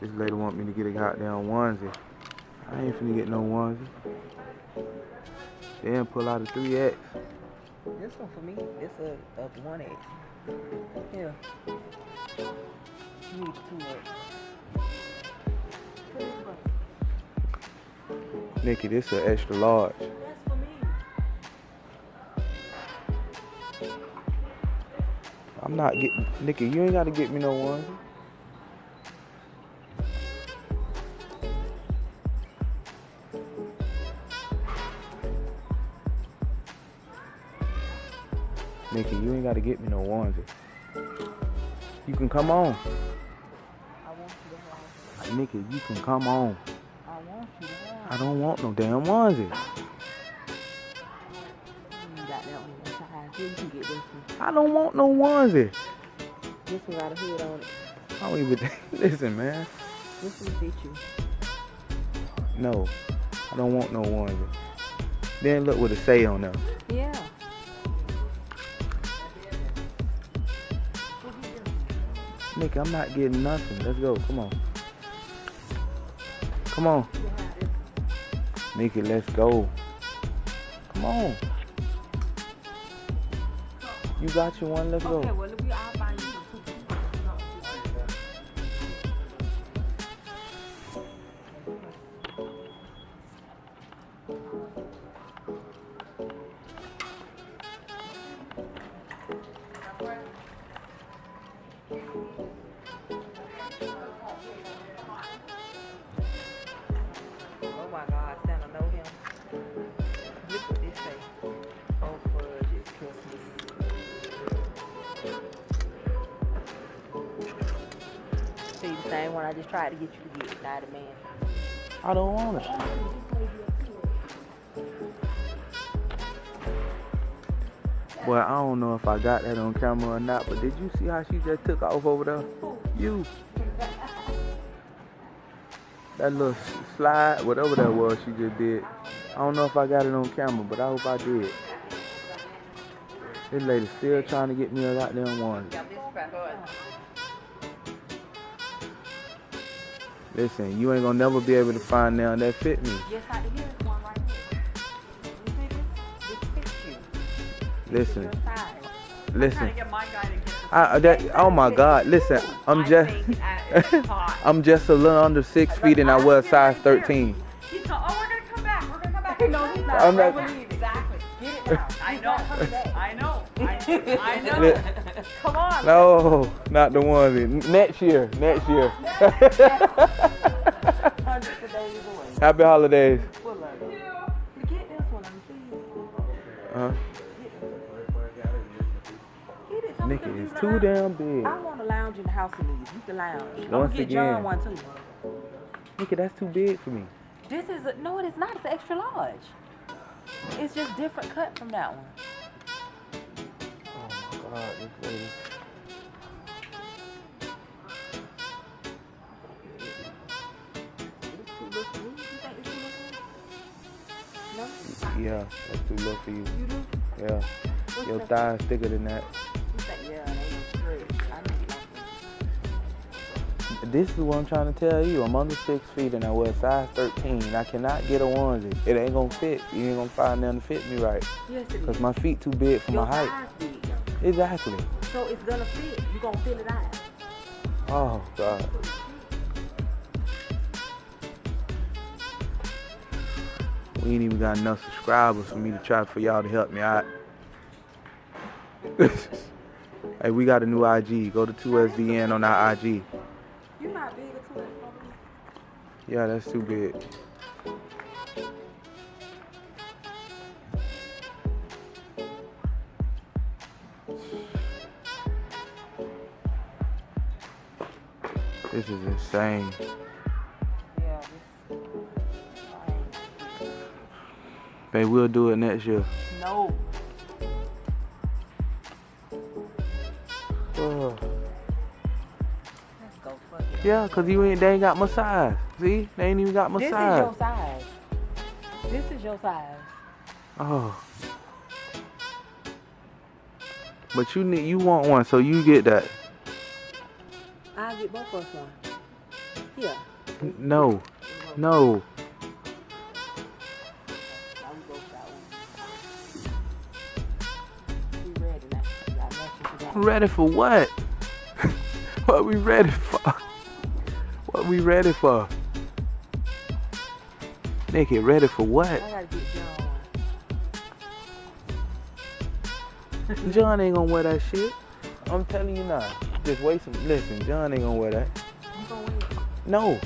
This lady want me to get a goddamn onesie. I ain't finna get no onesie. Then pull out a 3X. This one for me, it's a 1X. Yeah. You need 2X. Nikki, this is extra large. That's for me. I'm not getting, Nikki, you ain't gotta get me no onesie. Nikki, you ain't gotta get me no onesie. You can come on. I want you to have it. Nikki, you can come on. I want you to have it. I don't want no damn onesie. You got that one inside. You can get this one. I don't want no onesie. This one got a hood on it. I don't even, listen, man. This one fit you. No, I don't want no onesie. Then look what it say on them. Yeah. Nikki, I'm not getting nothing. Let's go. Come on. Come on. Nikki, let's go. Come on. You got your one. Let's go. Okay, well, I'll buy you some. Oh my God, Santa know him. Look what this say. Oh, fudge, it's Christmas. See, the same one I just tried to get you to get, not a man. I don't want it. Boy, I don't know if I got that on camera or not, but did you see how she just took off over there? You. That little slide, whatever that was she just did. I don't know if I got it on camera, but I hope I did. This lady still trying to get me a goddamn one. Listen, you ain't gonna never be able to find now that fit me. Yes, I did. Here's one right here. You see this? This fits you. Listen, Your size. listen. Trying to get my guy to get the Oh my God, listen, I'm just a little under 6 feet and I wear a size 13. He's going, oh, we're going to come back. We're going to come back. No, he's not. I'm not- Exactly. Get it now. I know. I know. Come on. No, not the one. Next year. Hundreds of days away. Happy holidays. Full of it. Get this one, please. Get it. Nikki, it's too damn big. I want to lounge in the house in these. You can lounge. I'm Once get again. John one too. Nikki, that's too big for me. This is no, it is not. It's extra large. It's just different cut from that one. Oh my God, this lady. It's too little for me. You think it's too little for me? No. Yeah, that's too little for you. You do? Yeah, What's your that? thigh's thicker than that. You think, yeah, they ain't stretch. I need it like that. This is what I'm trying to tell you. I'm under 6 feet and I wear a size 13. I cannot get a onesie. It ain't gonna fit. You ain't gonna find nothing to fit me right. Yes, it is. Cause my feet too big for Your my height. thighs big, though. Exactly. So it's gonna fit. You gonna fill it out. Oh God. We ain't even got enough subscribers for me to try for y'all to help me out. Hey, we got a new IG. Go to 2SDN on our IG. You're not big at 2 for me. Yeah, that's too big. This is insane. Yeah, Babe, we'll do it next year. no. Oh. Let's go fuck it. Yeah, cause they ain't got my size. See, they ain't even got my This size. is your size. This is your size. Oh. But you want one, so you get that. I'll get both of us one. Yeah. No. No. Now we go shower. We ready now. We got matching pajamas. Ready for what? What we ready for? What we ready for? Nikki, ready for what? I gotta get John. John ain't gonna wear that shit. I'm telling you now. Just wait some. Listen, John ain't gonna wear that. You gonna wear it? No.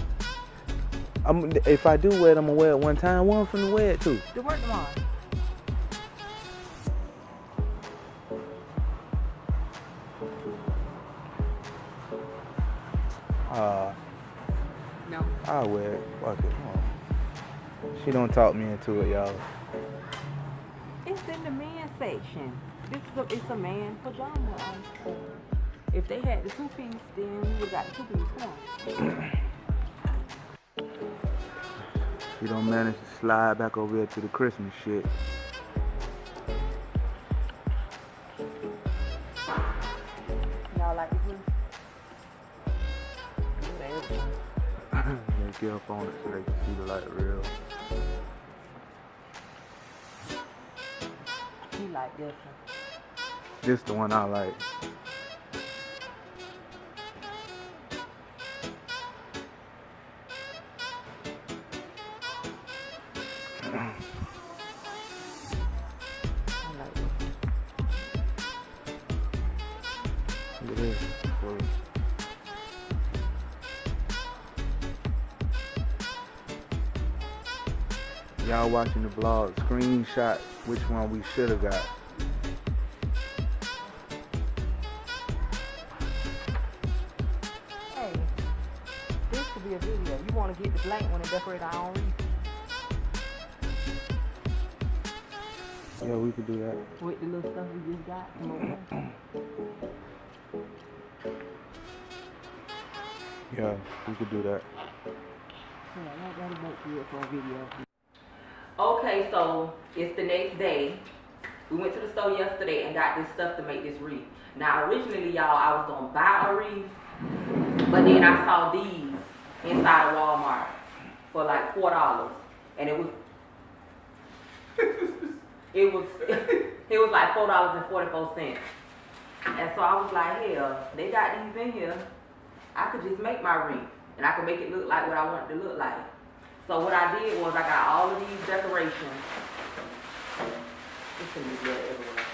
If I do wear it, I'm gonna wear it one time. One from the wear it too. To work tomorrow. No. I'll wear it. Fuck it. Come on. She don't talk me into it, y'all. It's in the men's section. It's a man pajama. If they had the two-piece, then we would've got the two-piece. Come on. She don't manage to slide back over here to the Christmas shit. Y'all like this one? They get up on it so they can see the light real. He like this one. This the one I like. Look at this. Y'all watching the vlog, screenshot which one we should have got. Hey, this could be a video. You want to get the blank one and decorate our own wreath? Yeah, we could do that. With the little stuff we just got from over there. Yeah, we could do that. Okay, so it's the next day. We went to the store yesterday and got this stuff to make this wreath. Now, originally, y'all, I was gonna buy a wreath, but then I saw these inside of Walmart for like $4, and it was like $4.44. And so I was like, hell, they got these in here. I could just make my wreath, and I could make it look like what I want it to look like. So what I did was I got all of these decorations. It's gonna be good everywhere.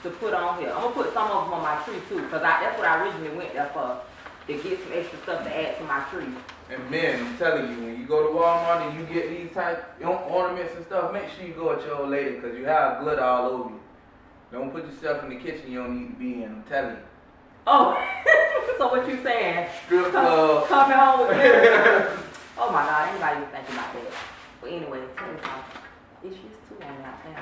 To put on here. I'm gonna put some of them on my tree too, because that's what I originally went there for, to get some extra stuff to add to my tree. And men, I'm telling you, when you go to Walmart and you get these type ornaments and stuff, make sure you go with your old lady, because you have glitter all over you. Don't put yourself in the kitchen you don't need to be in, I'm telling you. Oh, so what you saying? Strip club. Coming home with glitter. Oh my God, anybody even thinking about that? But anyway, tell me something. It's just too on out there.